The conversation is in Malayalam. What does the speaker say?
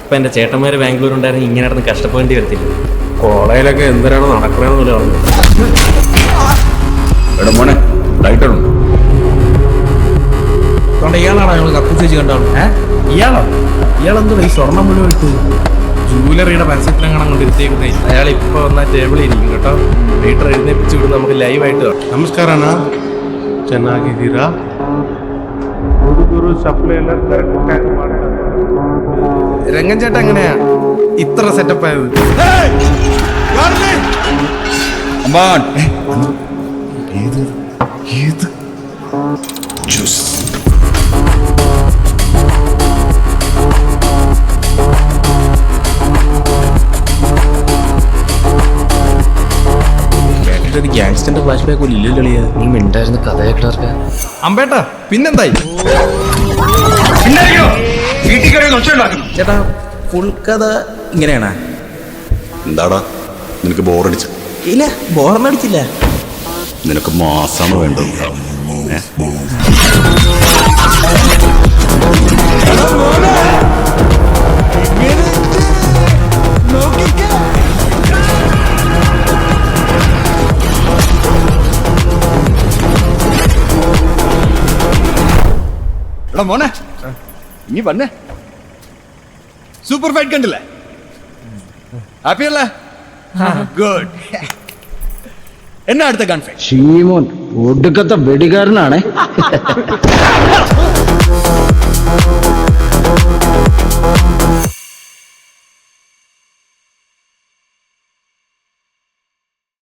ഇപ്പൊ എന്റെ ചേട്ടന്മാര് ബാംഗ്ലൂർ ഉണ്ടായിരുന്നു ഇങ്ങനെ നടന്ന് കഷ്ടപ്പെടേണ്ടി വരത്തില്ല. കോളേജിലൊക്കെ എന്തിനാണ് നടക്കണമെന്നില്ല. എടാ മോനെ ലൈറ്റ് ഉണ്ട്. ഇയാളാണോ ഞങ്ങൾ കപ്പൂസ് വെച്ച് കണ്ടാണ്? ഇയാളെന്താ ഈ സ്വർണ്ണം മുഴുവൻ ഇട്ടു? ജൂവലറിയുടെ പരസ്യത്തിലെങ്ങനെ കൊണ്ടിരുത്തേക്കുന്നേ. അയാൾ ഇപ്പൊ വന്ന ടേബിളിൽ ഇരിക്കും കേട്ടോ. വീട്ടിൽ എഴുന്നേപ്പിച്ച് വിടും, നമുക്ക് ലൈവായിട്ട്. ನಮಸ್ಕಾರ ಅಣ್ಣ, ಚೆನ್ನಾಗಿದ್ದೀರಾ? ಹುಡುಗರು ಸಪ್ಲೈ ಎಲ್ಲ ಕರೆಕ್ಟ್ ಆಗಿ ಮಾಡ್ತಾರೆ. രംഗൻ ചേട്ടൻ എങ്ങനെയാ ഇത്ര സെറ്റപ്പ് ആയത്? അമ്പാൻ ഗ്യാങ്സ്റ്ററിന്റെ ഫ്ലാഷ് ബാക്ക് പോലും ഇല്ലല്ലോ. നീ മിണ്ടായിരുന്നു കഥ കേട്ടാ. അമ്പേട്ടാ പിന്നെന്തായി ചേട്ടാ? ഫുൾ കഥ ഇങ്ങനെയാണോ? എന്താടാ നിനക്ക് ബോറടിച്ച? ഇല്ല, ബോറടിച്ചില്ല. നിനക്ക് മാസാണ് വേണ്ടത്. എടാ മോനെ ഇനി വന്നേ. സൂപ്പർ ഫൈറ്റ് കണ്ടില്ലേ? ഹാപ്പി അല്ലേ? ഗുഡ്. എന്നാ അടുത്ത ഗൺ ഫൈറ്റ്? ഷീമോൻ ഒടുക്കത്തെ വെടികാരനാണ്.